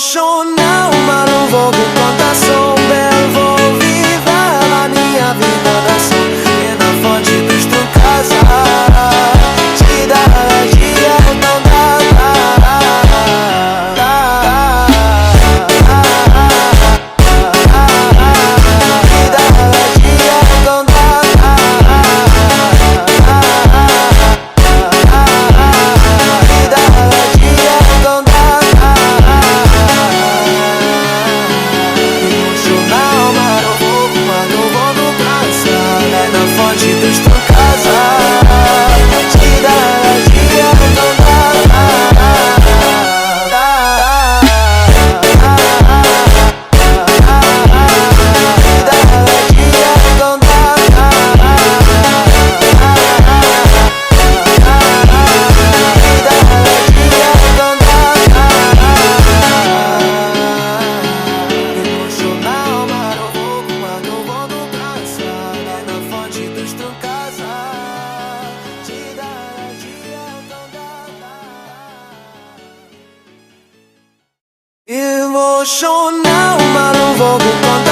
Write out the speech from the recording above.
Emocional, mas não vou com contação. Belo, vou viver a minha vida da ação. E na fonte dos tu casa, te dá dia, não dá. Emocional, mas não vou com conta.